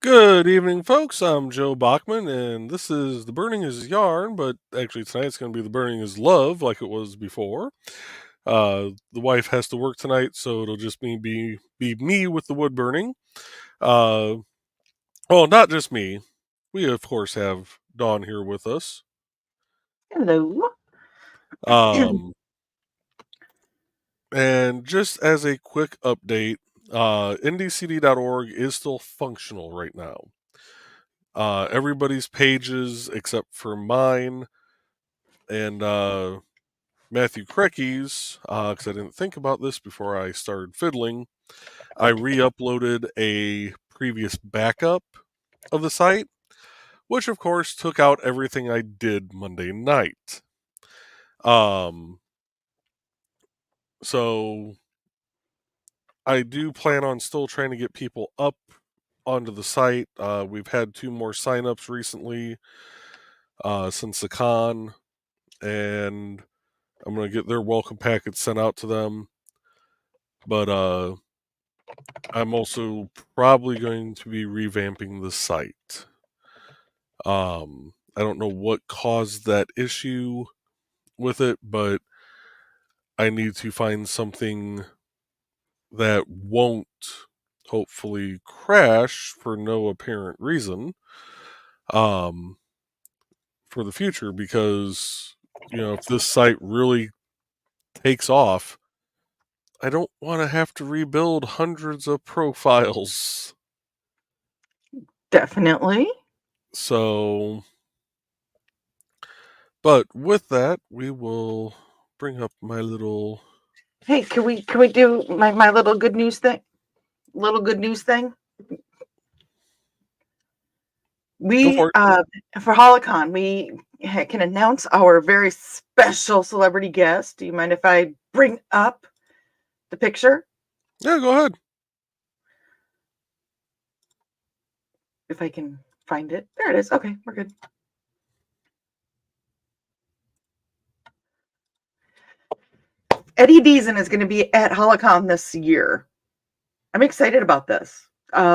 Good evening, folks. I'm Joe Bachman, and this is The Burning is Yarn, but actually tonight's going to be The Burning is Love, like it was before. The wife has to work tonight, so it'll just be me with the wood burning. Uh, well, not just me. We, of course, have Dawn here with us. Hello. Um, and just as a quick update, ndcd.org is still functional right now. Everybody's pages, except for mine, and Matthew Crecky's, because I didn't think about this before I started fiddling, I re-uploaded a previous backup of the site, which of course took out everything I did Monday night. So I do plan on still trying to get people up onto the site. We've had 2 more signups recently since the con, and I'm going to get their welcome packets sent out to them. But I'm also probably going to be revamping the site. I don't know what caused that issue with it, but I need to find something that won't hopefully crash for no apparent reason for the future, because if this site really takes off, I don't want to have to rebuild hundreds of profiles. Definitely. So, but with that, we will bring up my little. Hey, can we do my little good news thing? Little good news thing. Go We for it. for Holocon we can announce our very special celebrity guest. Do you mind if I bring up the picture? Yeah, go ahead. If I can find it. There it is. Okay, we're good. Eddie Deason is going to be at Holocon this year. I'm excited about this.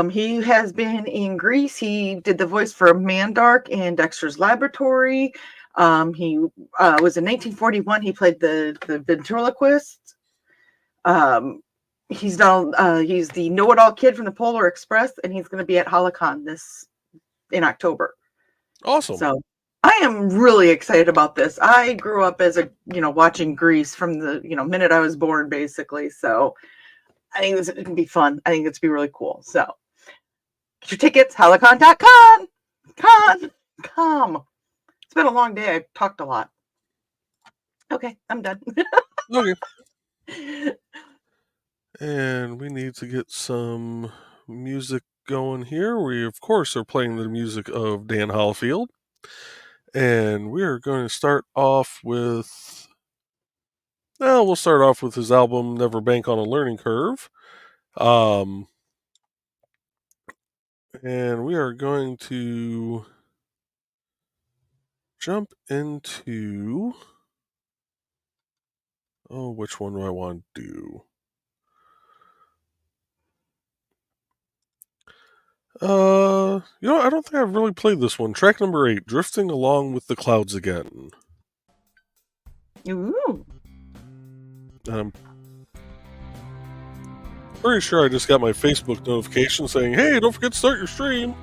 He has been in Greece. He did the voice for Mandark in Dexter's Laboratory. He was in 1941. He played the ventriloquist. He's the know-it-all kid from the Polar Express, and he's going to be at Holocon in October. Awesome. So I am really excited about this. I grew up as watching Grease from the minute I was born, basically. So I think it's going to be fun. I think it's going to be really cool. So get your tickets, holocon.com. Come. It's been a long day. I've talked a lot. Okay, I'm done. Okay. And we need to get some music going here. We, of course, are playing the music of Dan Hallfield. And we are going to start off with. Well, we'll start off with his album Never Bank on a Learning Curve. And we are going to jump into. Oh, which one do I want to do? I don't think I've really played this one. Track number 8, Drifting Along with the Clouds Again. Ooh. I'm pretty sure I just got my Facebook notification saying, "Hey, don't forget to start your stream."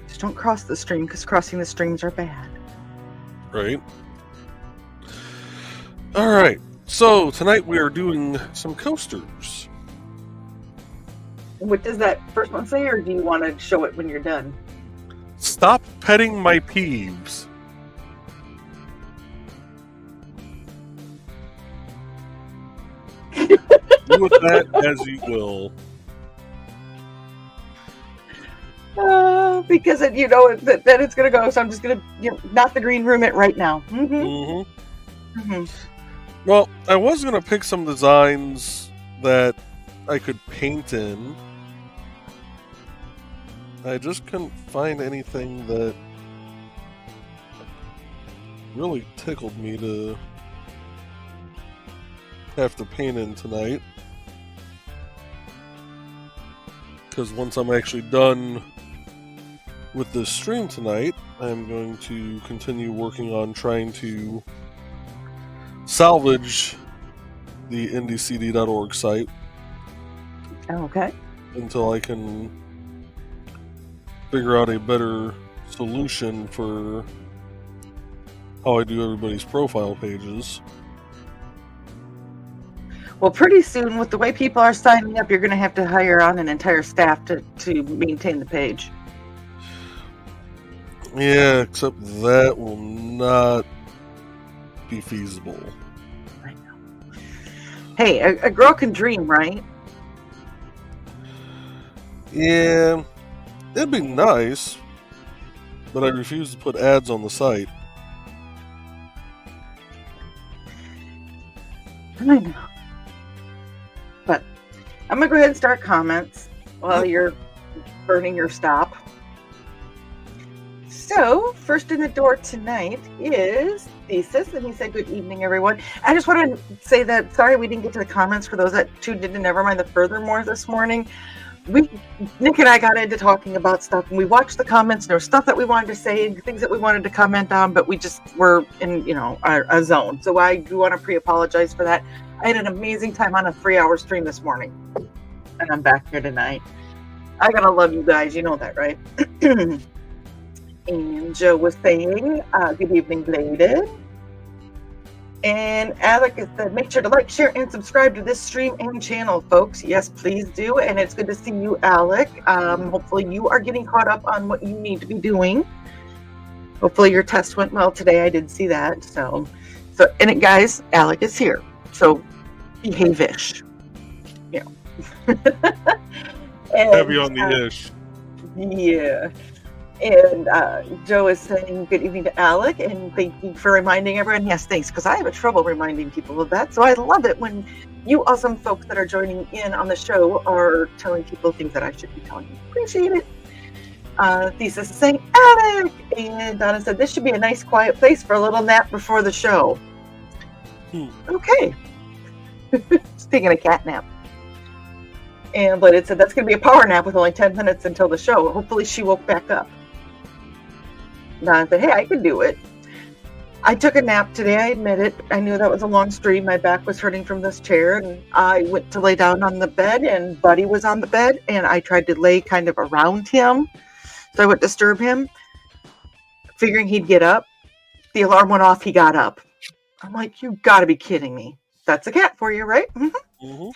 Just don't cross the stream, because crossing the streams are bad. Right. All right. So tonight we are doing some coasters. What does that first one say, or do you want to show it when you're done? Stop petting my peeves. Do with that as you will. Because that it's going to go, so I'm just going to not the green room it right now. Well, I was going to pick some designs that I could paint in. I just couldn't find anything that really tickled me to have to paint in tonight. Because once I'm actually done with this stream tonight, I'm going to continue working on trying to salvage the indiecd.org site. Okay. Until I can figure out a better solution for how I do everybody's profile pages. Well, pretty soon, with the way people are signing up, you're going to have to hire on an entire staff to maintain the page. Yeah, except that will not be feasible. I know. Hey, a girl can dream, right? Yeah, it'd be nice, but I refuse to put ads on the site. I know. But I'm going to go ahead and start comments while you're burning your stop. So, first in the door tonight is Thesis, and he said, good evening, everyone. I just want to say that, sorry we didn't get to the comments for those that tuned in to Never Mind the Furthermore this morning. Nick and I got into talking about stuff, and we watched the comments, and there was stuff that we wanted to say, and things that we wanted to comment on, but we just were in, a zone. So I do want to pre-apologize for that. I had an amazing time on a 3-hour stream this morning, and I'm back here tonight. I gotta love you guys, you know that, right? And Joe was saying, good evening, Bladed. And Alec has said, make sure to like, share, and subscribe to this stream and channel, folks. Yes, please do. And it's good to see you, Alec. Hopefully you are getting caught up on what you need to be doing. Hopefully your test went well today. I did see that. So guys, Alec is here. So behave-ish. Yeah. Heavy on the ish. Yeah. And Joe is saying good evening to Alec, and thank you for reminding everyone. Yes, thanks, because I have trouble reminding people of that. So I love it when you awesome folks that are joining in on the show are telling people things that I should be telling you. Appreciate it. Thesis is saying Alec, and Donna said this should be a nice quiet place for a little nap before the show. Okay. Just taking a cat nap. And but it said that's going to be a power nap with only 10 minutes until the show. Hopefully she woke back up. And I said, hey, I can do it. I took a nap today, I admit it. I knew that was a long stream. My back was hurting from this chair, and I went to lay down on the bed, and Buddy was on the bed, and I tried to lay kind of around him, so I wouldn't disturb him, figuring he'd get up. The alarm went off, he got up. I'm like, you gotta be kidding me. That's a cat for you, right? Mm-hmm. Mm-hmm.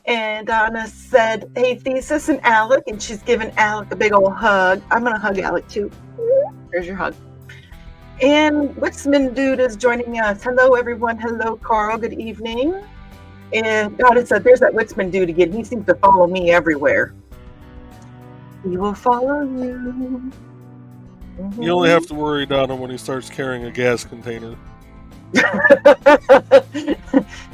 And Donna said, hey, Thesis and Alec, and she's giving Alec a big old hug. I'm going to hug Alec, too. There's your hug. And Witsman Dude is joining us. Hello, everyone. Hello, Carl. Good evening. And Donna said, there's that Witsman Dude again. He seems to follow me everywhere. He will follow you. Mm-hmm. You only have to worry, Donna, when he starts carrying a gas container.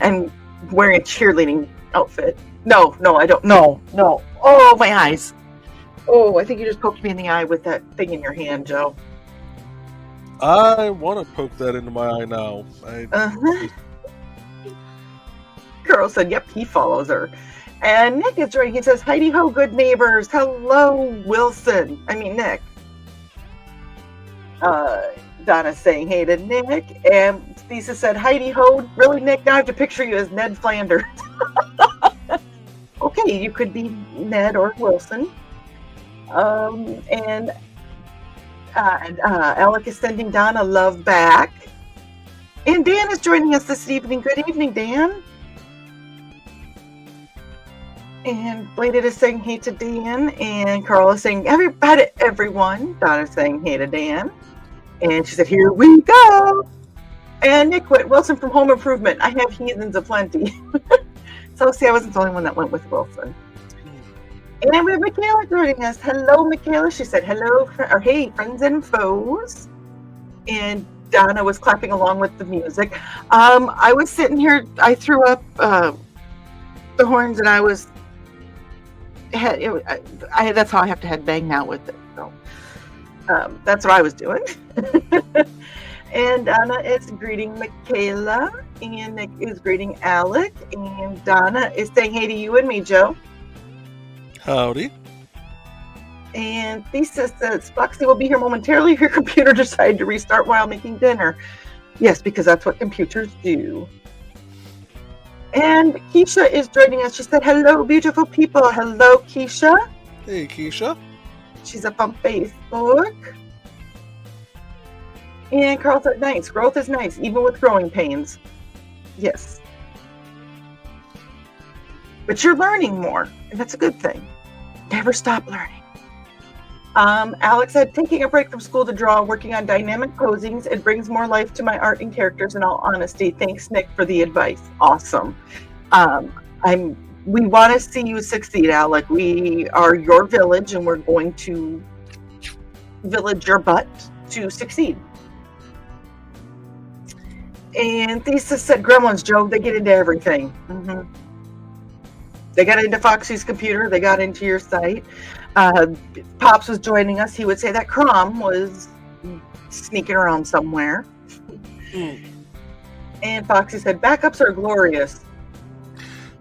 And wearing a cheerleading outfit. No, I don't. No. Oh, my eyes. Oh, I think you just poked me in the eye with that thing in your hand, Joe. I want to poke that into my eye now. Carol said, yep, he follows her. And Nick is right. He says, Heidi ho, good neighbors. Hello, Wilson. I mean, Nick. Donna's saying hey to Nick. And Thesis said, Heidi ho. Really, Nick? Now I have to picture you as Ned Flanders. Okay, you could be Ned or Wilson. And Alec is sending Donna love back. And Dan is joining us this evening. Good evening, Dan. And Bladed is saying hey to Dan. And Carl is saying everyone. Donna's saying hey to Dan. And she said, here we go. And Nick went, Wilson from Home Improvement. I have heathens aplenty. So, see, I wasn't the only one that went with Wilson. And we have Michaela joining us. Hello, Michaela. She said, hello, or hey, friends and foes. And Donna was clapping along with the music. I was sitting here, I threw up the horns, and that's how I have to head bang now with it. So, that's what I was doing. And Donna is greeting Michaela, and Nick is greeting Alec, and Donna is saying hey to you and me, Joe. Howdy. And Thesis says, Foxy will be here momentarily if your computer decided to restart while making dinner. Yes, because that's what computers do. And Keisha is joining us. She said, hello, beautiful people. Hello, Keisha. Hey, Keisha. She's up on Facebook. And Carl said, nice. Growth is nice, even with growing pains. Yes. But you're learning more, and that's a good thing. Never stop learning. Alex said, taking a break from school to draw, working on dynamic posings. It brings more life to my art and characters, in all honesty. Thanks, Nick, for the advice. Awesome. We want to see you succeed, Alec. We are your village, and we're going to village your butt to succeed. And Thesis said, Gremlins, Joe, they get into everything. Mm-hmm. They got into Foxy's computer. They got into your site. Pops was joining us. He would say that Crom was sneaking around somewhere. And Foxy said, backups are glorious.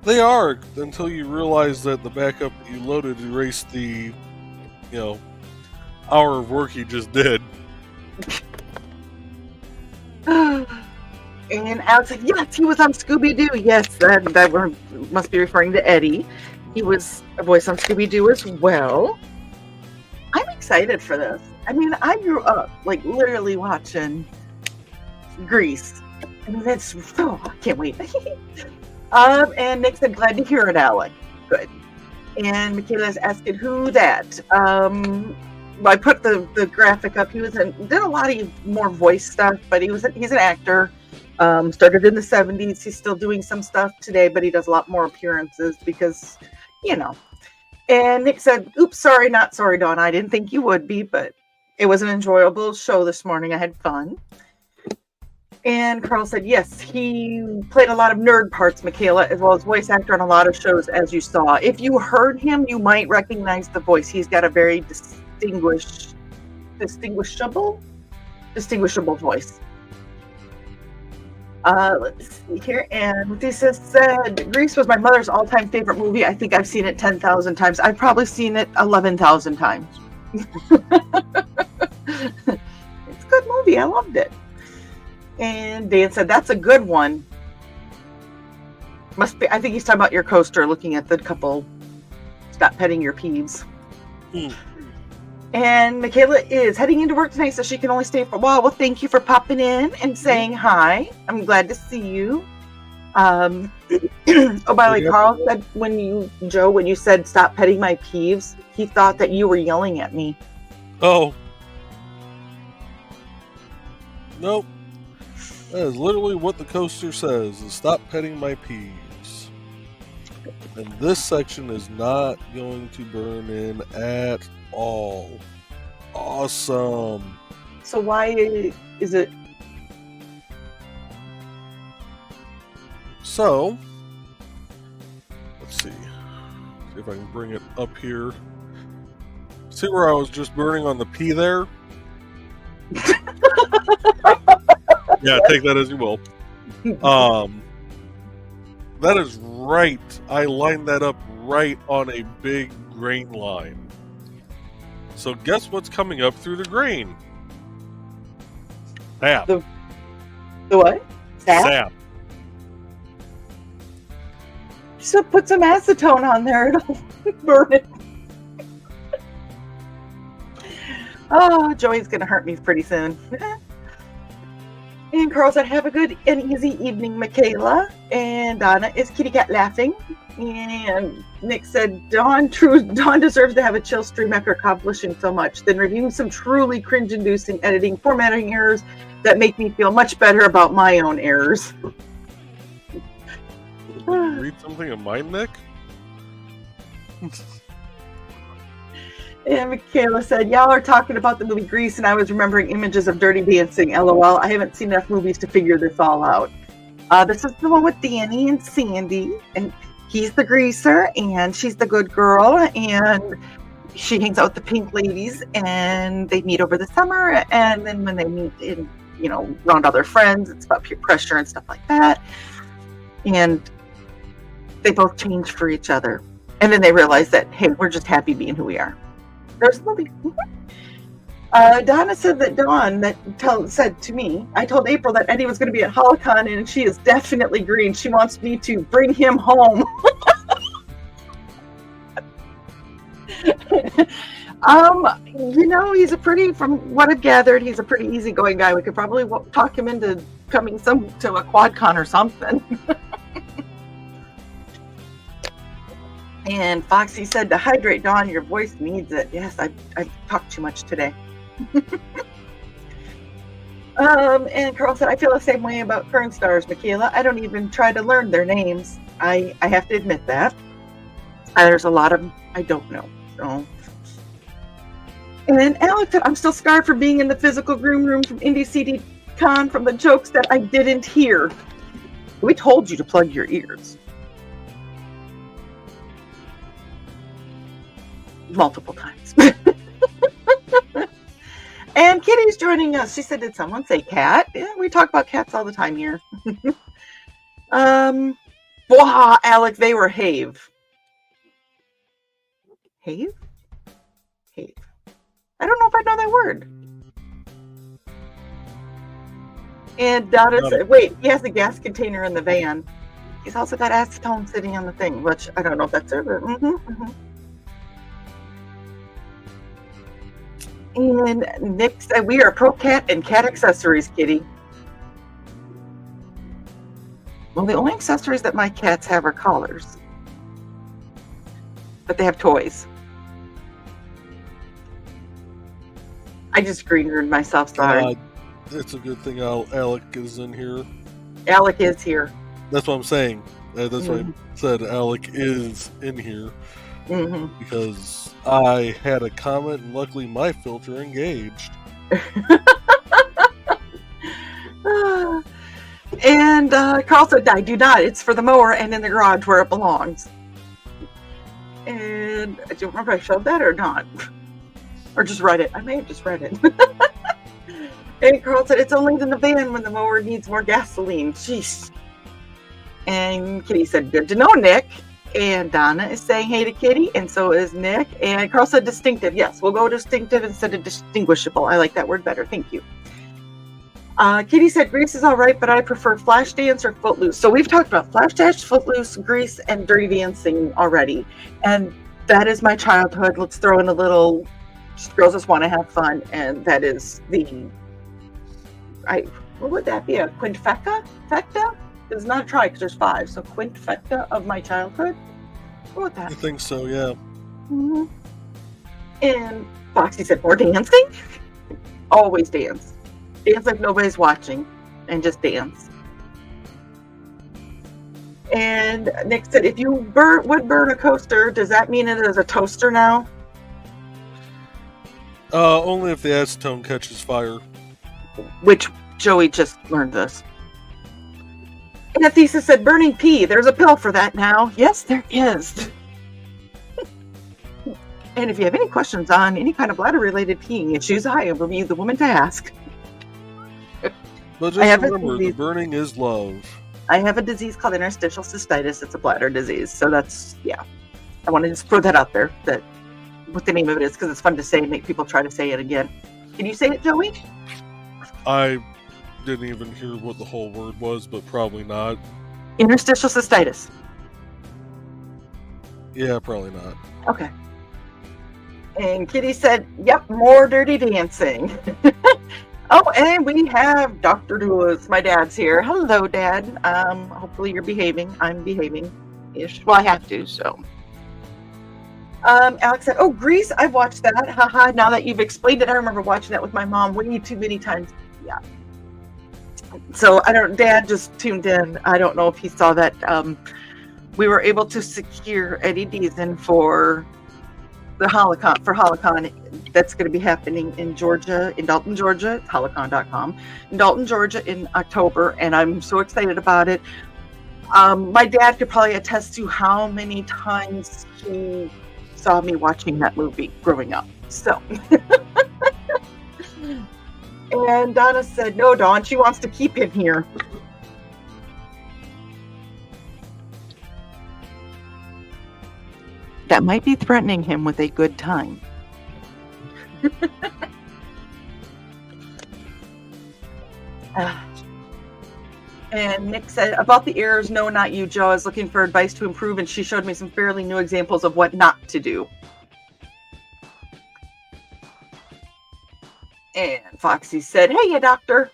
They are, until you realize that the backup that you loaded erased the, hour of work you just did. And Alex said, yes, he was on Scooby-Doo. Yes, that must be referring to Eddie. He was a voice on Scooby-Doo as well. I'm excited for this. I mean, I grew up, literally watching Grease. I mean, I can't wait. And Nick said, glad to hear it, Alec. Good. And Michaela's asking who that. I put the graphic up. He did a lot of more voice stuff, but he's an actor. Started in the 70s. He's still doing some stuff today, but he does a lot more appearances because, And Nick said, oops, sorry, not sorry, Dawn. I didn't think you would be, but it was an enjoyable show this morning. I had fun. And Carl said, yes, he played a lot of nerd parts, Michaela, as well as voice actor on a lot of shows, as you saw. If you heard him, you might recognize the voice. He's got a very distinguishable voice. Let's see here. And this said, Grease was my mother's all-time favorite movie. I think I've seen it 10,000 times. I've probably seen it 11,000 times. It's a good movie. I loved it. And Dan said, that's a good one. Must be. I think he's talking about your coaster, looking at the couple. Stop petting your peeves. And Michaela is heading into work tonight, so she can only stay for a while. Well, thank you for popping in and saying hi. I'm glad to see you. Oh, by the way, Carl said when you said stop petting my peeves, he thought that you were yelling at me. Oh. Nope. That is literally what the coaster says, is stop petting my peeves. And this section is not going to burn in at all. Awesome. So why is it? So, let's see if I can bring it up here. See where I was just burning on the P there? Yeah, take that as you will. That is right. I lined that up right on a big grain line. So guess what's coming up through the grain? Sap. The what? Sap. So put some acetone on there. It'll burn it. Oh, Joey's going to hurt me pretty soon. And Carl said, have a good and easy evening, Michaela. And Donna is kitty cat laughing. And Nick said, Dawn deserves to have a chill stream after accomplishing so much. Then reviewing some truly cringe-inducing editing, formatting errors that make me feel much better about my own errors. Read something of mine, Nick? And Michaela said, y'all are talking about the movie Grease, and I was remembering images of Dirty Dancing. LOL. I haven't seen enough movies to figure this all out. This is the one with Danny and Sandy, and he's the greaser, and she's the good girl, and she hangs out with the pink ladies, and they meet over the summer, and then when they meet in around other friends. It's about peer pressure and stuff like that. And they both change for each other. And then they realize that, hey, we're just happy being who we are. There's the movie. Donna said that said to me, I told April that Eddie was going to be at Holocon, and she is definitely green. She wants me to bring him home. He's from what I've gathered, he's a pretty easygoing guy. We could probably talk him into coming to a QuadCon or something. And Foxy said to hydrate, Dawn, your voice needs it. Yes, I've talked too much today. And Carl said, I feel the same way about current stars, Michaela. I don't even try to learn their names. I have to admit that. There's a lot of them I don't know. So. And Alex said, I'm still scarred from being in the physical green room from Indie CD Con from the jokes that I didn't hear. We told you to plug your ears. Multiple times. And Kitty's joining us. She said, did someone say cat? Yeah, we talk about cats all the time here. Wow, Alex, they were have. Have? Have. I don't know if I know that word. And Donna said, wait, he has a gas container in the van. He's also got acetone sitting on the thing, which I don't know if that's it. And Nick said, we are pro cat and cat accessories, Kitty. Well, the only accessories that my cats have are collars. But they have toys. I just green-room myself, sorry. It's a good thing Alec is in here. Alec is here. That's what I'm saying. That's why I said Alec is in here. Because I had a comment and luckily my filter engaged. And Carl said, I do not. It's for the mower and in the garage where it belongs. And I don't remember if I showed that or not. Or just read it. I may have just read it. And Carl said, it's only in the van when the mower needs more gasoline. Jeez. And Kitty said, good to know, Nick. And Donna is saying hey to Kitty, and so is Nick. And Carl said distinctive. Yes, we'll go distinctive instead of distinguishable. I like that word better. Thank you. Kitty said Grease is all right, but I prefer Flashdance or Footloose. So we've talked about Flashdance, Footloose, Grease, and Dirty Dancing already. And that is my childhood. Let's throw in a little, girls just want to have fun. And that is what would that be? A quinfecta? Fecta? It's not a try because there's 5. So quinfecta of my childhood. What would that? I think so, yeah. And Foxy said more dancing. Always dance. Dance like nobody's watching, and just dance. And Nick said, if you would burn a coaster, does that mean it is a toaster now? Only if the acetone catches fire. Which Joey just learned this. And Athesa said, burning pee. There's a pill for that now. Yes, there is. And if you have any questions on any kind of bladder-related peeing issues, I will be the woman to ask. But just remember, the burning is love. I have a disease called interstitial cystitis. It's a bladder disease. So that's, yeah. I want to just throw that out there, that what the name of it is, because it's fun to say and make people try to say it again. Can you say it, Joey? I didn't even hear what the whole word was, but probably not. Interstitial cystitis. Yeah, probably not. Okay. And Kitty said, yep, more Dirty Dancing. Oh, and we have Dr. Doulas. My dad's here. Hello, Dad. Hopefully you're behaving. I'm behaving-ish. Well, I have to, so. Alex said, oh, Grease, I've watched that. Haha, now that you've explained it, I remember watching that with my mom way too many times. Yeah. So, Dad just tuned in. I don't know if he saw that. We were able to secure Eddie Deason for the Holocon that's going to be happening in Georgia, in Dalton, Georgia. It's holocon.com. In Dalton, Georgia in October, and I'm so excited about it. My dad could probably attest to how many times he saw me watching that movie growing up. So, And Donna said, no, Dawn, she wants to keep him here. That might be threatening him with a good time. And Nick said, about the errors, no, not you, Joe. I was looking for advice to improve, and she showed me some fairly new examples of what not to do. And Foxy said, hey, you doctor.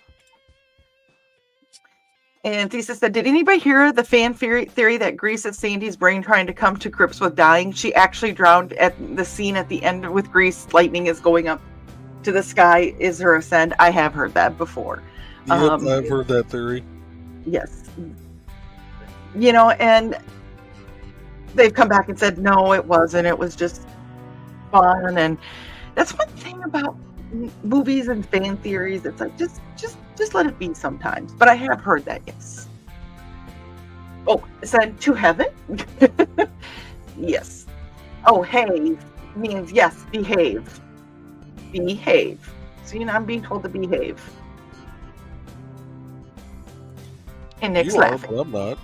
And Thesis said, did anybody hear the fan theory that Grease is Sandy's brain trying to come to grips with dying? She actually drowned at the scene at the end with Grease. Lightning is going up to the sky is her ascend. I have heard that before. Yep, I've heard that theory. Yes. You know, and they've come back and said, no, it wasn't. It was just fun. And that's one thing about movies and fan theories. It's like, just let it be sometimes. But I have heard that, yes. Oh, send to heaven? Yes. Oh, hey means, yes, behave. Behave. So, you know, I'm being told to behave. And Nick's laughing. I'm not.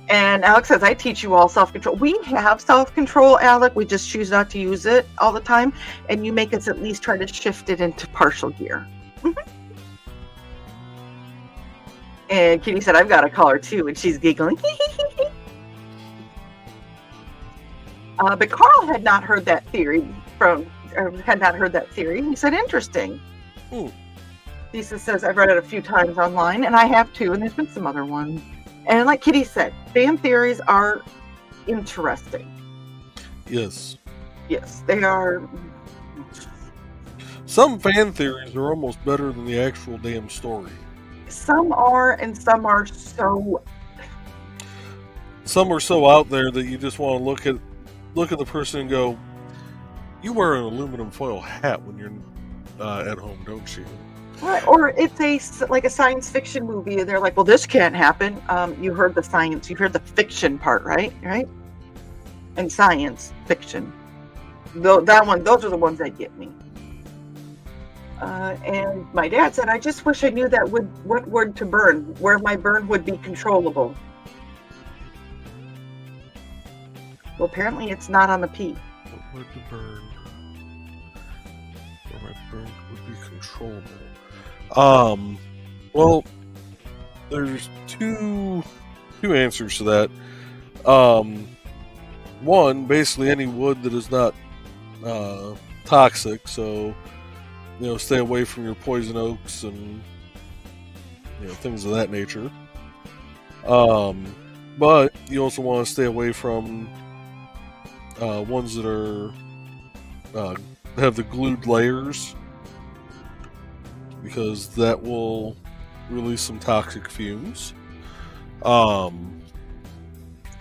And Alex says, I teach you all self-control. We have self-control, Alec. We just choose not to use it all the time. And you make us at least try to shift it into partial gear. Mm-hmm. And Kitty said, I've got a collar too. And she's giggling. But Carl had not heard that theory He said, interesting. Lisa says, I've read it a few times online, and I have too, and there's been some other ones. And like Kitty said, fan theories are interesting. Yes. Yes, they are. Some fan theories are almost better than the actual damn story. Some are, and some are so... Some are so out there that you just want to look at the person and go, you wear an aluminum foil hat when you're at home, don't you? Right. Or it's like a science fiction movie, and they're like, well, this can't happen. You heard the science, you heard the fiction part, right? And science fiction. Those are the ones that get me. And my dad said, I just wish I knew what word to burn, where my burn would be controllable. Well, apparently it's not on the P. What word to burn? Where my burn would be controllable. Well, there's two answers to that. One, basically any wood that is not toxic, so stay away from your poison oaks and things of that nature. But you also want to stay away from ones that are have the glued layers, because that will release some toxic fumes. You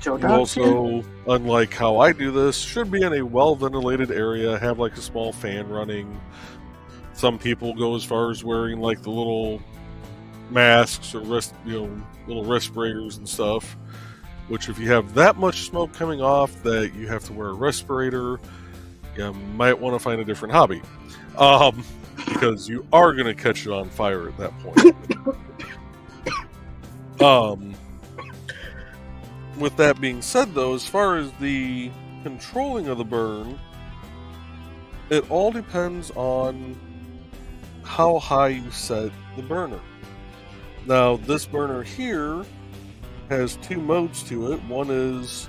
also, unlike how I do this, should be in a well-ventilated area, have like a small fan running. Some people go as far as wearing like the little masks or little respirators and stuff, which if you have that much smoke coming off that you have to wear a respirator, you might want to find a different hobby. Because you are going to catch it on fire at that point. With that being said, though, as far as the controlling of the burn, it all depends on how high you set the burner. Now, this burner here has two modes to it. One is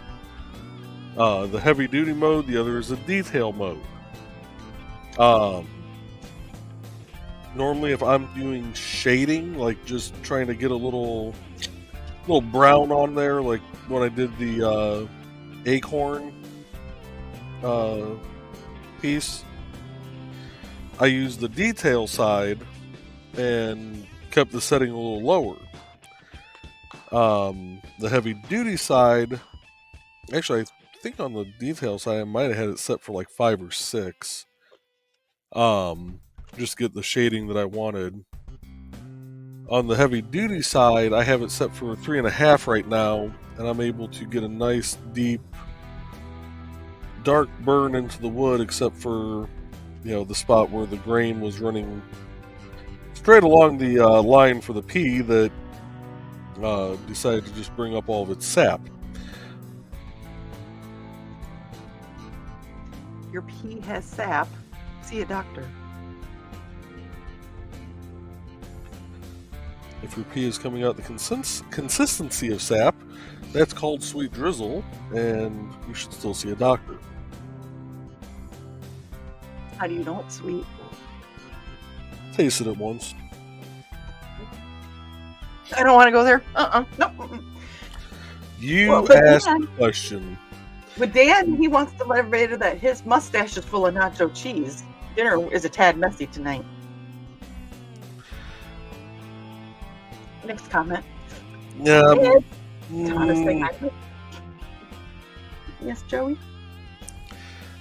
the heavy duty mode, the other is the detail mode. Normally, if I'm doing shading, like just trying to get a little brown on there, like when I did the acorn piece, I used the detail side and kept the setting a little lower. The heavy duty side, actually, I think on the detail side, I might have had it set for like 5 or 6. Just get the shading that I wanted. On the heavy duty side, I have it set for 3.5 right now, and I'm able to get a nice deep dark burn into the wood, except for the spot where the grain was running straight along the line for the pea that decided to just bring up all of its sap. Your pea has sap. See a doctor. If your pea is coming out the consistency of sap, that's called sweet drizzle, and you should still see a doctor. How do you know it's sweet? Tasted it once. I don't want to go there. No. You asked the question. With Dan, he wants to let everybody know that his mustache is full of nacho cheese. Dinner is a tad messy tonight. Next comment. Yeah. Yes, Joey?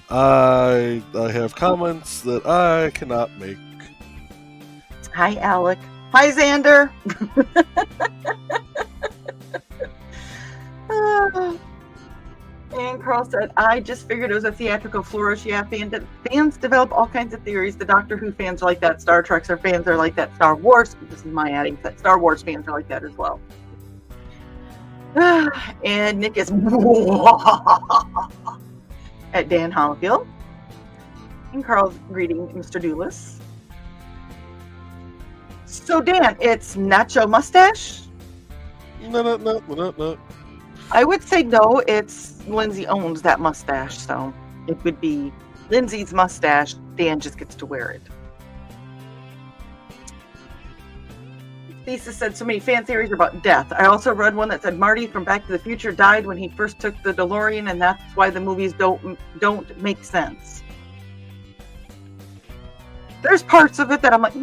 I have comments that I cannot make. Hi, Alec. Hi, Xander. And Carl said, I just figured it was a theatrical flourish. Yeah, fans develop all kinds of theories. The Doctor Who fans are like that. Star Trek fans are like that. Star Wars, this is my adding, that Star Wars fans are like that as well. And Nick is at Dan Hollifield. And Carl's greeting Mr. Doulis. So, Dan, it's Nacho Mustache? No. I would say no, it's Lindsay owns that mustache, so it would be Lindsay's mustache. Dan just gets to wear it. Thesis said so many fan theories about death. I also read one that said Marty from Back to the Future died when he first took the DeLorean, and that's why the movies don't make sense. There's parts of it that I'm like,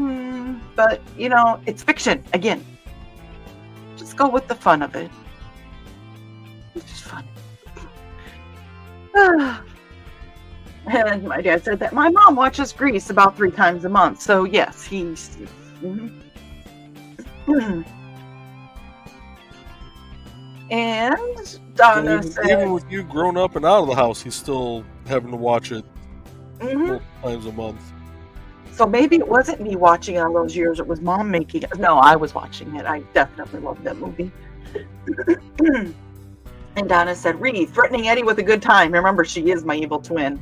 but it's fiction again. Just go with the fun of it. It's just fun. And my dad said that my mom watches Grease about 3 times a month. So yes, he's. And Donna said, even with you grown up and out of the house, he's still having to watch it 4 times a month. So maybe it wasn't me watching it all those years. It was Mom making it. No, I was watching it. I definitely loved that movie. And Donna said, Reed, threatening Eddie with a good time. Remember, she is my evil twin.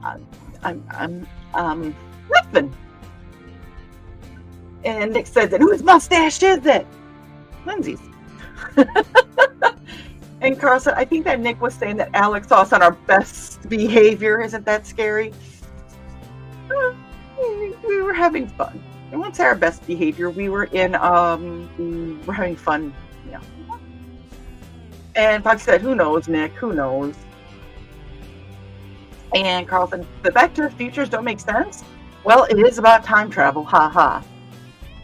I'm nothing. And Nick said that, whose mustache is it? Lindsay's. And Carl said, I think that Nick was saying that Alex saw us on our best behavior. Isn't that scary? We were having fun. I won't say our best behavior. We were we're having fun. Yeah. And Fox said, who knows, Nick? Who knows? And Carl said, the Back to the Futures don't make sense? Well, it is about time travel. Ha ha.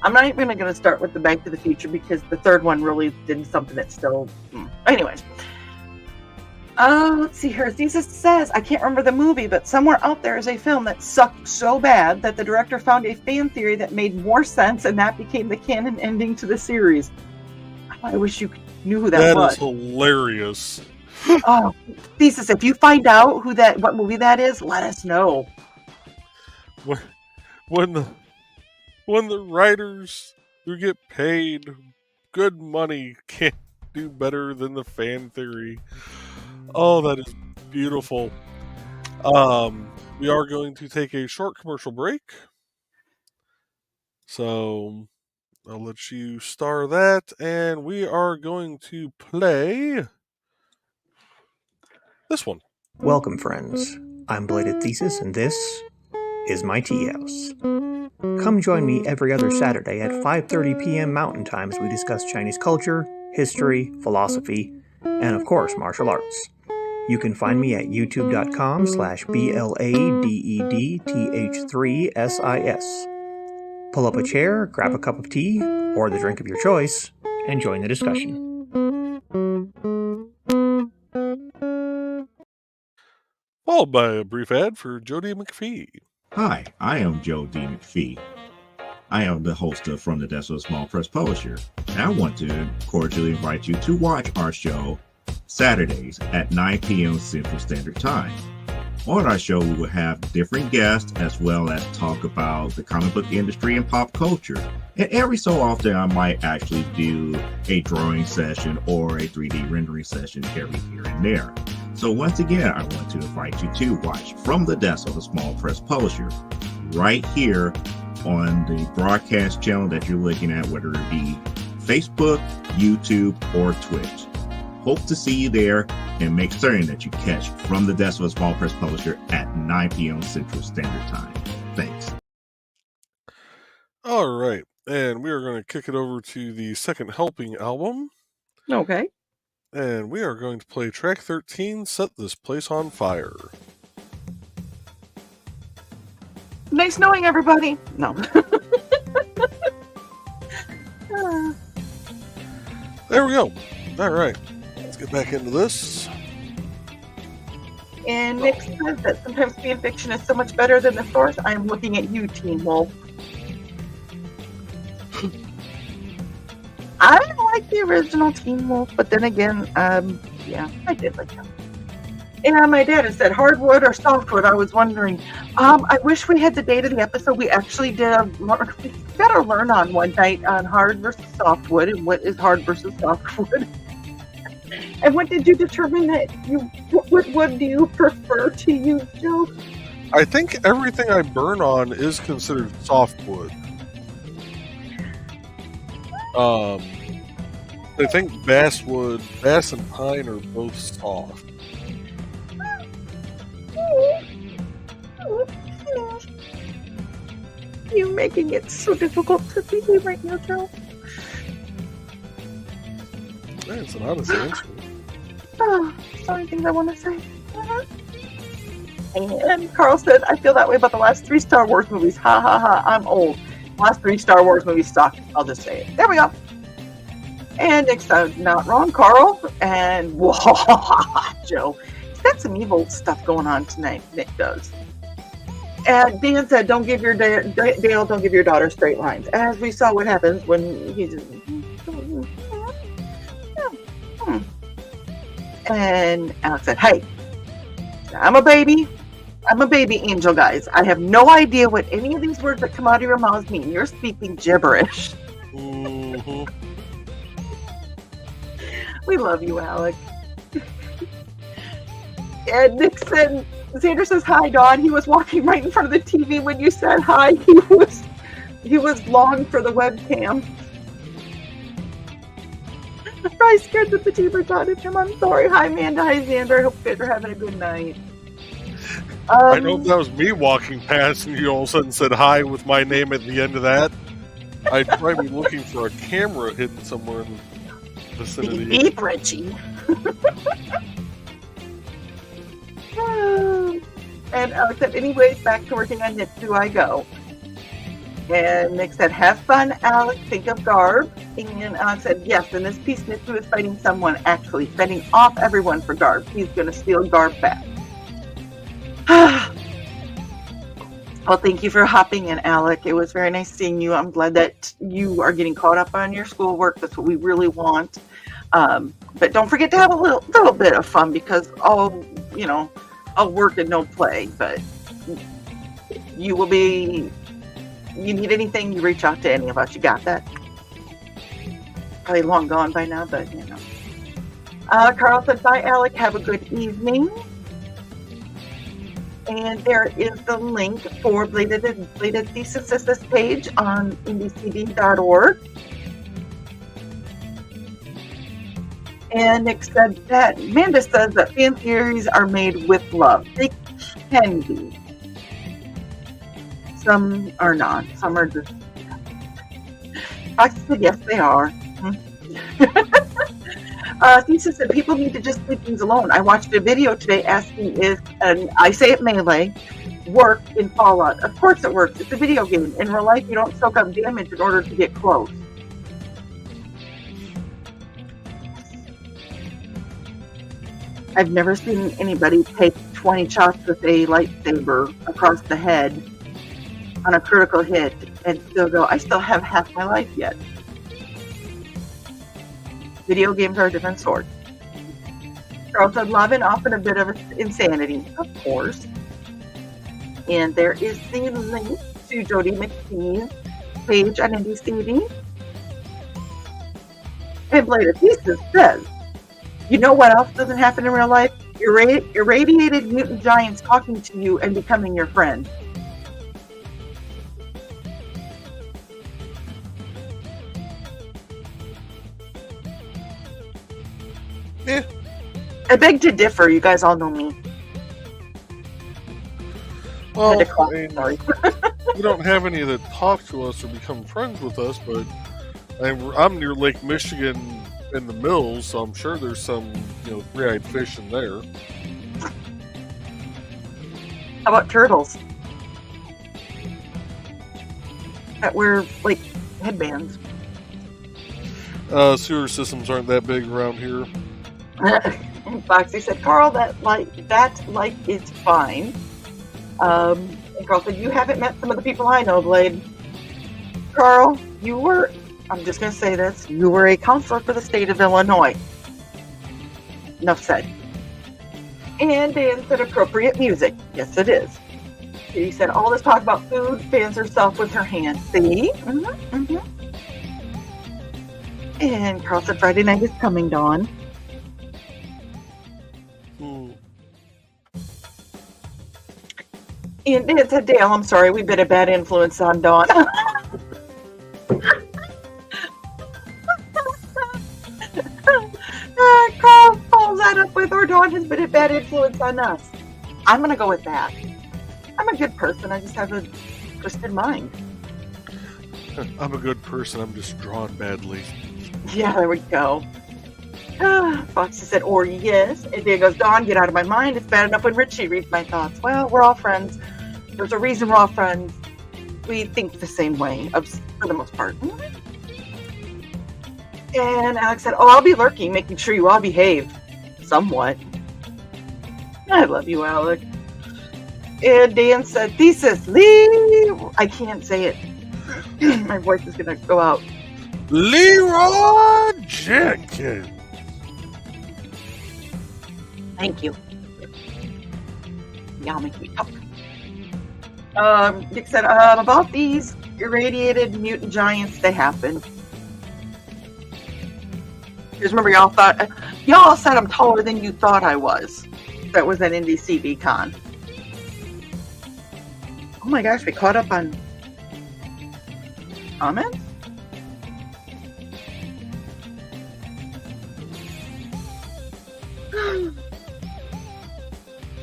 I'm not even going to start with the Back to the Future because the third one really did something that's still... Anyways. Let's see here. Thesis says, I can't remember the movie, but somewhere out there is a film that sucked so bad that the director found a fan theory that made more sense, and that became the canon ending to the series. I wish you knew who that was. That is hilarious. Oh, Thesis, if you find out what movie that is, let us know. When the writers who get paid good money can't do better than the fan theory. Oh, that is beautiful. We are going to take a short commercial break. So I'll let you star that, and we are going to play this one. Welcome, friends. I'm Bladed Thesis, and this is my tea house. Come join me every other Saturday at 5:30 p.m. Mountain Time as we discuss Chinese culture, history, philosophy, and of course, martial arts. You can find me at youtube.com/BLADEDTH3SIS. Pull up a chair, grab a cup of tea, or the drink of your choice, and join the discussion. Followed by a brief ad for Jody McPhee. Hi, I am Joe D. McPhee. I am the host of From the Desk of a Small Press Publisher, and I want to cordially invite you to watch our show, Saturdays at 9 p.m. Central Standard Time. On our show, we will have different guests as well as talk about the comic book industry and pop culture. And every so often, I might actually do a drawing session or a 3D rendering session every here and there. So once again, I want to invite you to watch From the Desk of a Small Press Publisher right here on the broadcast channel that you're looking at, whether it be Facebook, YouTube, or Twitch. Hope to see you there, and make certain that you catch From the Desk of a Small Press Publisher at 9 p.m. Central Standard Time. Thanks. All right, and we are going to kick it over to the Second Helping album, Okay. and we are going to play track 13, Set This Place on Fire. Nice knowing everybody. No. There we go. All right, let's get back into this. And Nick says that sometimes fan fiction is so much better than the source. I'm looking at you, Teen Wolf. I like the original Teen Wolf, but then again, yeah, I did like him. And my dad has said hardwood or softwood. I was wondering. I wish we had the date of the episode. We actually did we got to learn on one night on hard versus softwood and what is hard versus softwood. And what did you determine that what wood do you prefer to use, Joe? I think everything I burn on is considered softwood. I think bass and pine are both soft. You're making it so difficult to behave right now, Joe. It's an honest answer. Oh, sorry things I want to say. And Carl said, I feel that way about the last 3 Star Wars movies. Ha ha ha, I'm old. Last 3 Star Wars movies sucked. I'll just say it. There we go. And Nick said, not wrong, Carl. And whoa, Joe. He's got some evil stuff going on tonight, Nick does. And Dan said, don't give your Dale, don't give your daughter straight lines. As we saw what happens when he's... And Alex said, hey, I'm a baby angel, guys. I have no idea what any of these words that come out of your mouths mean. You're speaking gibberish. Mm-hmm. We love you, Alex. And Nick said, Xander says, hi, Dawn. He was walking right in front of the TV when you said hi. He was long for the webcam. I'm probably scared that the team are talking to him. I'm sorry. Hi, Amanda. Hi, Xander. I hope you guys are having a good night. I know if that was me walking past and you all of a sudden said hi with my name at the end of that, I'd probably be looking for a camera hidden somewhere in the vicinity. Beep, Richie. And Alex said, anyways, back to working on Nitsu I go. And Nick said, have fun, Alex. Think of Garb. And Alex said, yes, in this piece, Nitsu is fighting someone, actually, fending off everyone for Garb. He's going to steal Garb back. Well, thank you for hopping in, Alec. It was very nice seeing you. I'm glad that you are getting caught up on your schoolwork. That's what we really want. But don't forget to have a little bit of fun, because all work and no play. But you will be. You need anything, you reach out to any of us. You got that? Probably long gone by now, but Carl said, bye, Alec. Have a good evening. And there is the link for Bladed Thesis page on indiecd.org. And Nick said that Amanda says that fan theories are made with love. They can be. Some are not. Some are just... I said, yes, they are. Thesis said people need to just leave things alone. I watched a video today asking if, and I say it Melee, worked in Fallout. Of course it works. It's a video game. In real life, you don't soak up damage in order to get close. I've never seen anybody take 20 shots with a lightsaber across the head on a critical hit and still go, I still have half my life yet. Video games are a different sort. Carl said love and often a bit of insanity, of course. And there is the link to Jody McKee's page on IndieCD. And Blade Thesis says, you know what else doesn't happen in real life? Irradiated mutant giants talking to you and becoming your friend. Eh. I beg to differ. You guys all know me. Well, Had to call- I mean, sorry. we don't have any that talk to us or become friends with us, but I'm near Lake Michigan in the Mills, so I'm sure there's some, three-eyed fish in there. How about turtles that wear like headbands? Sewer systems aren't that big around here. Foxy said, Carl, that is fine. And Carl said, you haven't met some of the people I know, Blade. Carl, I'm just going to say this, you were a counselor for the state of Illinois. Enough said. And Dan said, appropriate music. Yes, it is. He said, all this talk about food, fans herself with her hand. See? Mm-hmm, mm-hmm. And Carl said, Friday night is coming, Dawn. And Dan said, Dale, I'm sorry, we've been a bad influence on Dawn. Carl follows that up with, or Dawn has been a bad influence on us. I'm going to go with that. I'm a good person. I just have a twisted mind. I'm a good person. I'm just drawn badly. Yeah, there we go. Foxy said, or yes. And Dan goes, Dawn, get out of my mind. It's bad enough when Richie reads my thoughts. Well, we're all friends. There's a reason we're all friends. We think the same way, for the most part. And Alex said, I'll be lurking, making sure you all behave. Somewhat. I love you, Alex. And Dan said, Thesis, Lee. I can't say it. My voice is going to go out. Leroy Jenkins. Thank you. Y'all make me talk. Nick said, about these irradiated mutant giants, they happen. Because remember, y'all said I'm taller than you thought I was. That was at IndieCD Con. Oh my gosh, we caught up on comments?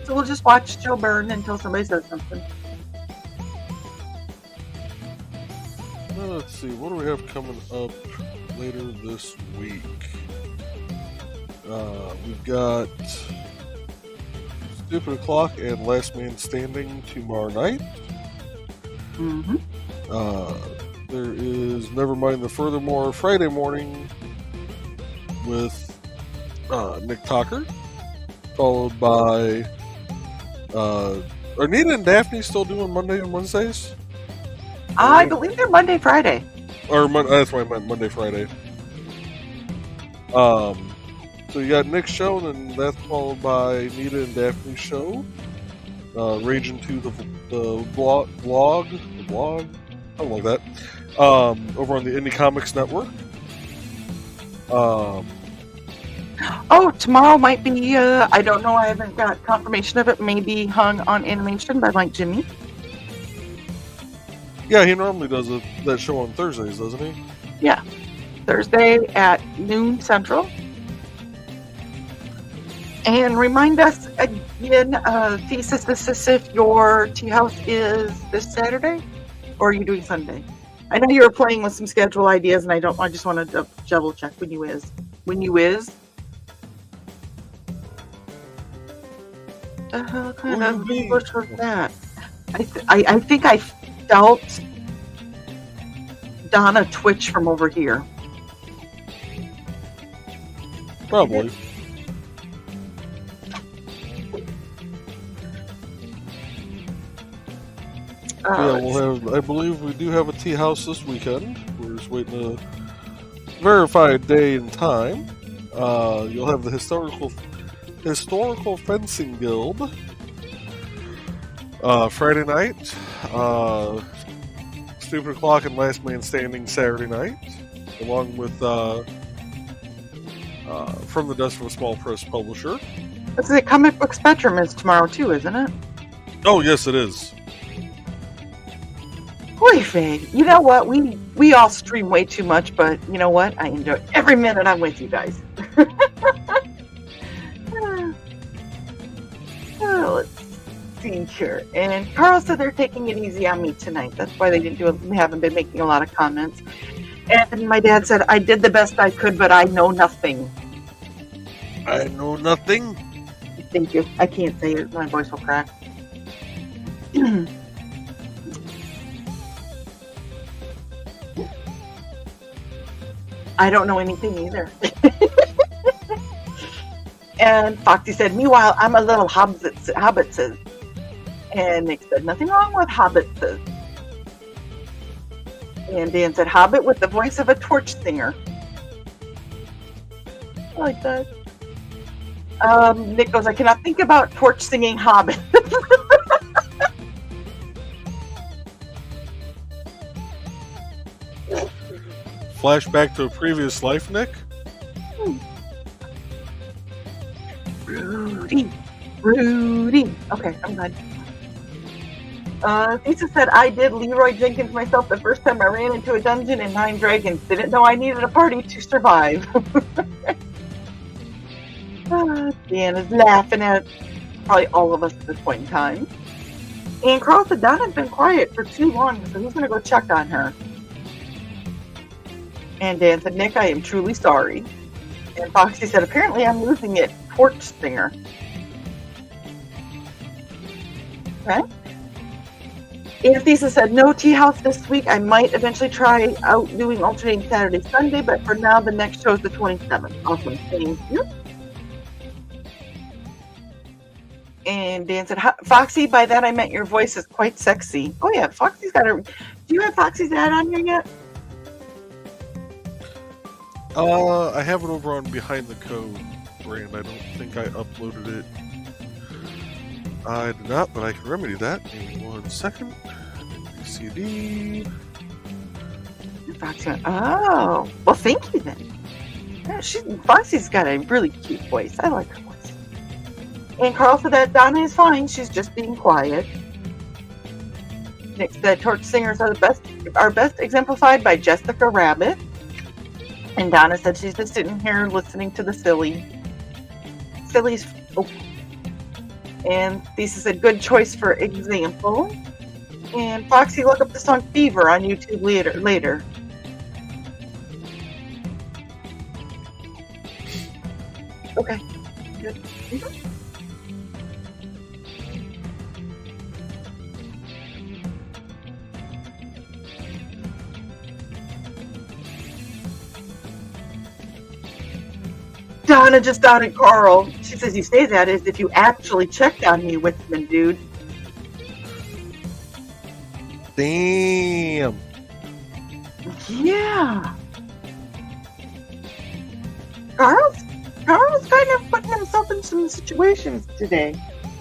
So we'll just watch Joe burn until somebody says something. Let's see, what do we have coming up later this week? We've got Stupid O'Clock and Last Man Standing tomorrow night. Mm-hmm. There is Nevermind the Furthermore Friday morning with Nick Tucker, followed by are Nita and Daphne still doing Monday and Wednesdays? I believe they're Monday, Friday. Or that's why I meant Monday, Friday. So you got Nick's show, and that's followed by Nita and Daphne's show. Rage into the blog, something like that. Over on the Indie Comics Network. Oh, tomorrow might be, I don't know, I haven't got confirmation of it, maybe hung on animation by Mike Jimmy. Yeah, he normally does that show on Thursdays, doesn't he? Yeah. Thursday at noon Central. And remind us again, Thesis, if your tea house is this Saturday, or are you doing Sunday? I know you were playing with some schedule ideas, and I just want to double check when you is. When you is? The hell kind of bush was that? I think I felt Donna twitch from over here. Probably. Yeah, we'll have. I believe we do have a tea house this weekend. We're just waiting to verify a day and time. You'll have the Historical Fencing Guild. Friday night. Stupid O'Clock and Last Man Standing Saturday night. Along with From the Dust of a Small Press Publisher. That's the Comic Book Spectrum is tomorrow too, isn't it? Oh, yes, it is. Boy, Faye, you know what? We all stream way too much, but you know what? I enjoy every minute I'm with you guys. Let's see here. And Carl said they're taking it easy on me tonight. That's why they haven't been making a lot of comments. And my dad said, I did the best I could, but I know nothing. I know nothing. Thank you. I can't say it. My voice will crack. I don't know anything either. And Foxy said, meanwhile, I'm a little hobbitses. And Nick said, nothing wrong with hobbitses. And Dan said, hobbit with the voice of a torch singer. I like that. Nick goes, I cannot think about torch singing hobbit. Flashback to a previous life, Nick? Rudy. Okay, I'm glad. Lisa said, I did Leroy Jenkins myself the first time I ran into a dungeon in 9 Dragons. Didn't know I needed a party to survive. Dan is laughing at probably all of us at this point in time. And Carl said, Donna's been quiet for too long, so he's going to go check on her. And Dan said, Nick, I am truly sorry. And Foxy said, apparently I'm losing it. Torch singer. Okay. And Thesis said, no tea house this week. I might eventually try out doing alternating Saturday, Sunday, but for now, the next show is the 27th. Awesome. Thank you. And Dan said, Foxy, by that I meant your voice is quite sexy. Oh, yeah. Foxy's got a... Do you have Foxy's ad on here yet? I have it over on Behind the Code brand. I don't think I uploaded it. I did not, but I can remedy that in 1 second. CD. Foxy went, oh, well, thank you then. Yeah, Foxy's got a really cute voice. I like her voice. And Carl said that Donna is fine. She's just being quiet. Nick said torch singers are best exemplified by Jessica Rabbit. And Donna said she's just sitting here listening to the sillies. Oh. And Thesis said, good choice for example. And Foxy, look up the song Fever on YouTube later. Okay. Good. Mm-hmm. Donna just doubted Carl. She says, you say that as if you actually checked on me, Witzman, dude. Damn. Yeah. Carl's kind of putting himself in some situations today.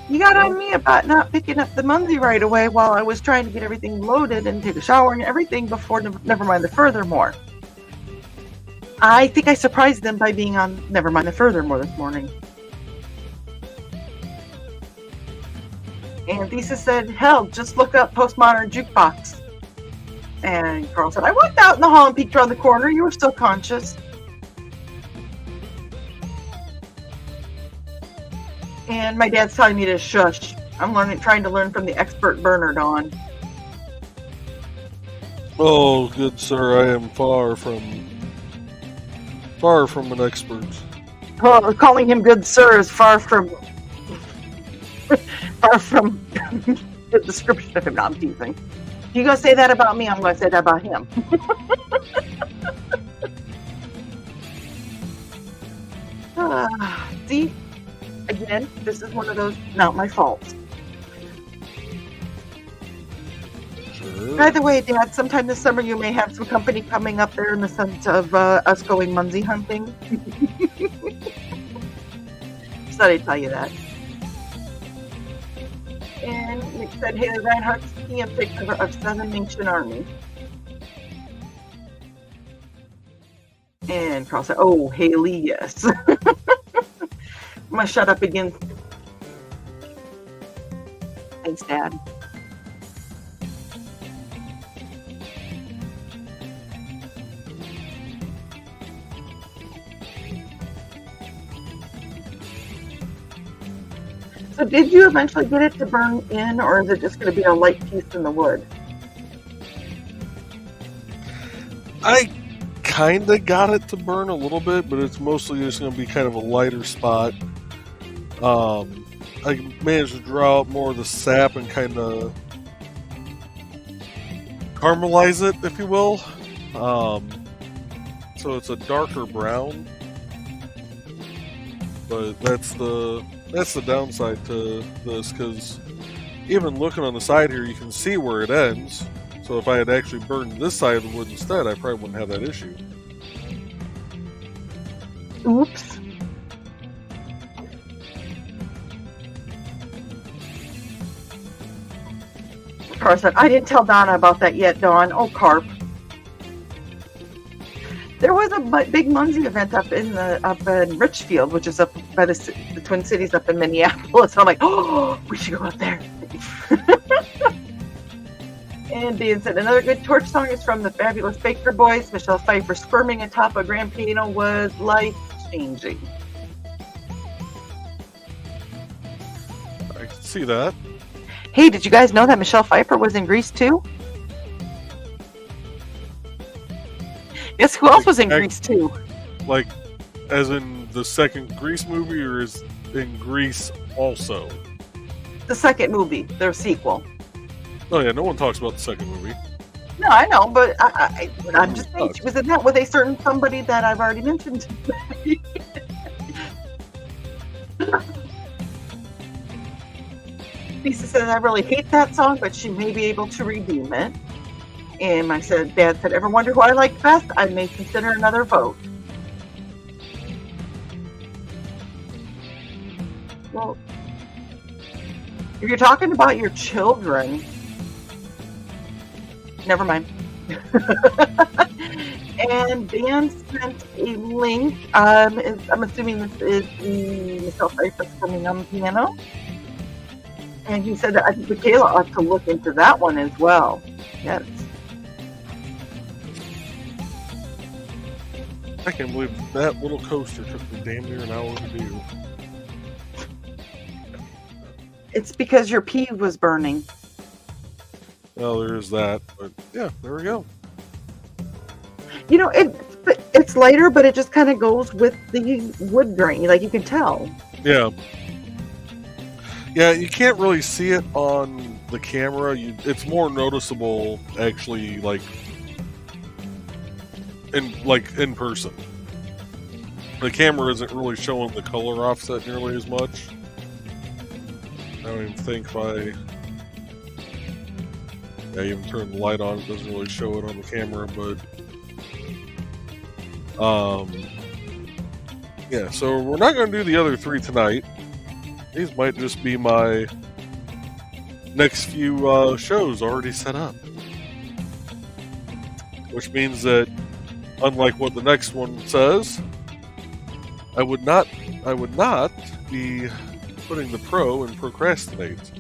He got on me about not picking up the Munzie right away while I was trying to get everything loaded and take a shower and everything before Never Mind the Furthermore. I think I surprised them by being on Never Mind the Furthermore this morning. And Thesis said, hell, just look up Postmodern Jukebox. And Carl said, I walked out in the hall and peeked around the corner. You were still conscious. And my dad's telling me to shush. I'm trying to learn from the expert Bernard on. Oh, good sir, I am far from an expert. Oh, calling him good sir is far from the description of him. No, I'm teasing. If you're going to say that about me, I'm going to say that about him. See? Again, this is one of those not my faults. Sure. By the way, Dad, sometime this summer you may have some company coming up there in the sense of us going Munzie hunting. Just thought I'd tell you that. And Nick said, Haley Reinhardt's PM picture of Seven Nation Army. And Carl said, oh, Haley, yes. I'm going to shut up again. Thanks, Dad. So did you eventually get it to burn in, or is it just going to be a light piece in the wood? I kind of got it to burn a little bit, but it's mostly just going to be kind of a lighter spot. I managed to draw out more of the sap and kind of caramelize it, if you will. So it's a darker brown, but that's the downside to this, because even looking on the side here, you can see where it ends. So if I had actually burned this side of the wood instead, I probably wouldn't have that issue. Oops. Carl said, I didn't tell Donna about that yet, Dawn. Oh, Carp. There was a big Muncie event up in Richfield, which is up by the Twin Cities up in Minneapolis. So I'm like, oh, we should go up there. And Dan said, another good torch song is from the Fabulous Baker Boys. Michelle Pfeiffer squirming atop a grand piano was life-changing. I can see that. Hey, did you guys know that Michelle Pfeiffer was in Grease too? Guess who else was in Grease too? Like, as in the second Grease movie, or is in Grease also? The second movie, their sequel. Oh yeah, no one talks about the second movie. No, I know, but I'm just saying she was in that with a certain somebody that I've already mentioned. Lisa says, I really hate that song, but she may be able to redeem it. And I said, Dad said, ever wonder who I like best? I may consider another vote. Well, if you're talking about your children, never mind. And Dan sent a link. I'm assuming this is the Michelle Pfeiffer swimming on the piano. And he said that I think Michaela ought to look into that one as well. Yes. I can't believe that little coaster took me damn near an hour to do. It's because your pee was burning. Well, there is that, but yeah, there we go. You know, it's lighter, but it just kind of goes with the wood grain. Like, you can tell. Yeah. Yeah, you can't really see it on the camera. It's more noticeable, actually, like in person. The camera isn't really showing the color offset nearly as much. I don't even think if I even turn the light on, it doesn't really show it on the camera, but yeah, so we're not going to do the other three tonight. These might just be my next few shows already set up. Which means that, unlike what the next one says, I would not be putting the pro in procrastinate.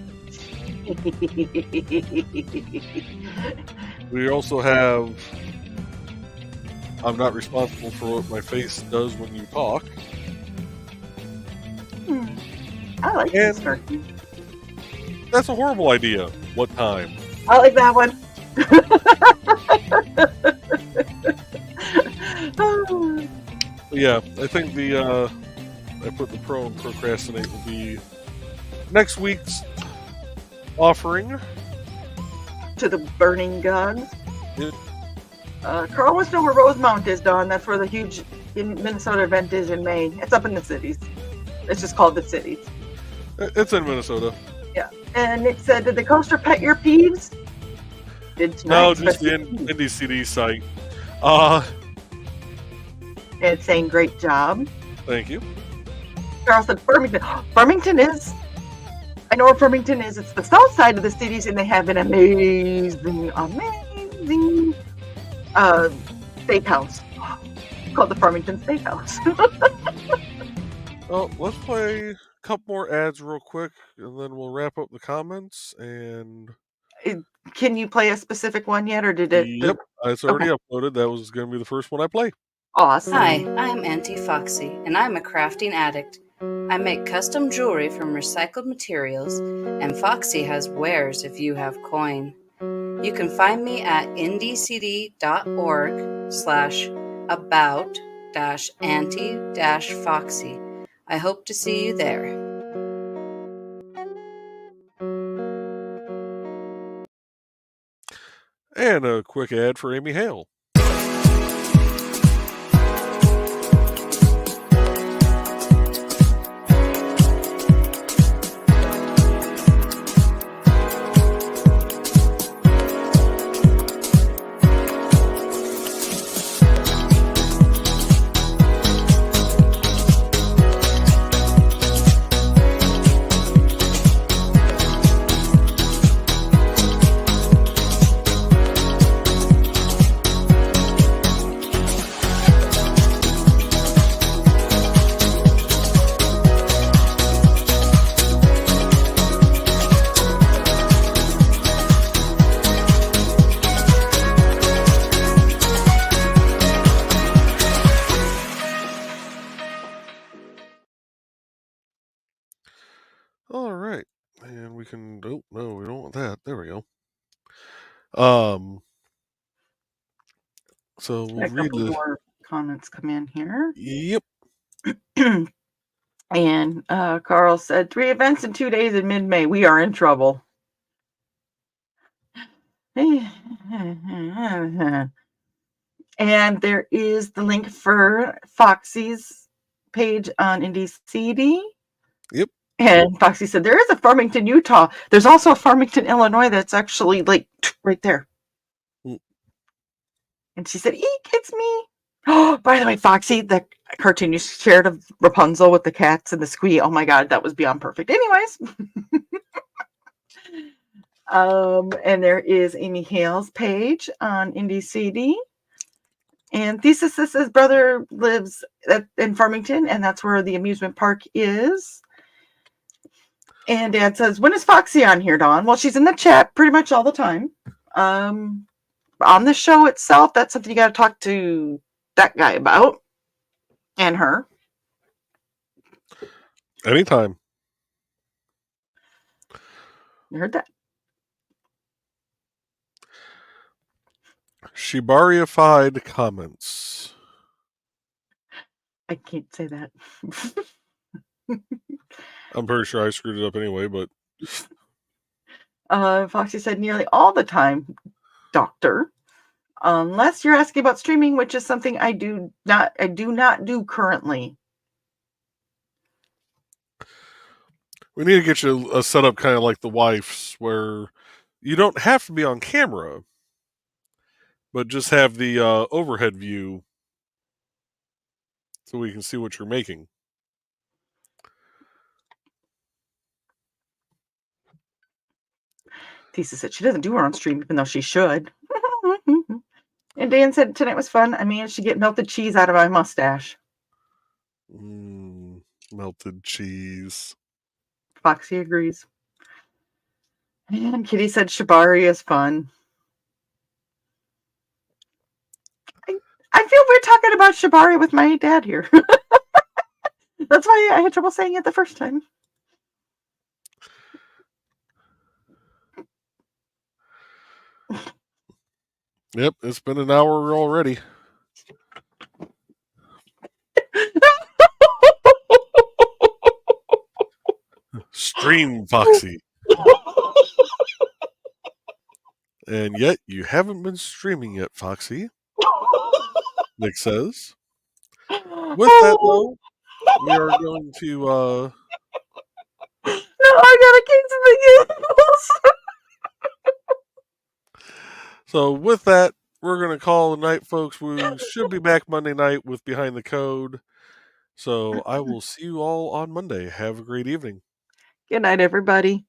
We also have, I'm not responsible for what my face does when you talk. I like this turkey. That's a horrible idea. What time? I like that one. Yeah, I think I put the pro and procrastinate will be next week's offering To the burning gods. Yep. Carl wants to know where Rosemount is, Dawn. That's where the huge Minnesota event is in May. It's up in the cities. It's just called the cities. It's in Minnesota. Yeah. And Nick said, did the coaster pet your peeves? No, just the Indie CD site. It's saying great job. Thank you. Carl said Farmington. Farmington is. I know where Farmington is. It's the south side of the cities, and they have an amazing steakhouse called the Farmington Steakhouse. Well, let's play a couple more ads real quick, and then we'll wrap up the comments. And Can you play a specific one yet, or did it? yep, it's already uploaded. That was going to be the first one I play. Awesome. Hi, I'm Auntie Foxy, and I'm a crafting addict. I make custom jewelry from recycled materials, and Foxy has wares if you have coin. You can find me at indiecity.org/about-auntie-foxy. I hope to see you there. And a quick ad for Amy Hale. All right, and we can. Oh no, we don't want that. There we go. So we'll A read couple the more comments come in here. Yep. And Carl said 3 events in 2 days in mid-May. We are in trouble. And there is the link for Foxy's page on Indie CD. Yep. And Foxy said there is a Farmington, Utah. There's also a Farmington, Illinois that's actually like right there. Mm. And she said, "Eek, it's me." Oh, by the way, Foxy, the cartoon you shared of Rapunzel with the cats and the squee. Oh my God, that was beyond perfect. Anyways. And there is Amy Hale's page on Indie CD. And Thesis' brother lives in Farmington, and that's where the amusement park is. And Dad says, when is Foxy on here, Dawn? Well, she's in the chat pretty much all the time. On the show itself, that's something you got to talk to that guy about and her. Anytime. You heard that? Shibariified comments. I can't say that. I'm pretty sure I screwed it up anyway, but Foxy said nearly all the time, Doctor. Unless you're asking about streaming, which is something I do not do currently. we need to get you a setup kind of like the wife's, where you don't have to be on camera, but just have the overhead view so we can see what you're making. Thesis said she doesn't do her own stream, even though she should. And Dan said tonight was fun. I managed to get melted cheese out of my mustache. Melted cheese. Foxy agrees. And Kitty said Shibari is fun. I feel weird talking about Shibari with my dad here. That's why I had trouble saying it the first time. Yep, it's been an hour already. Stream, Foxy. And yet you haven't been streaming yet, Foxy. Nick says. With that, though, we are going to. No, I gotta keep the So with that, we're going to call the night, folks. We should be back Monday night with Behind the Code. So I will see you all on Monday. Have a great evening. Good night, everybody.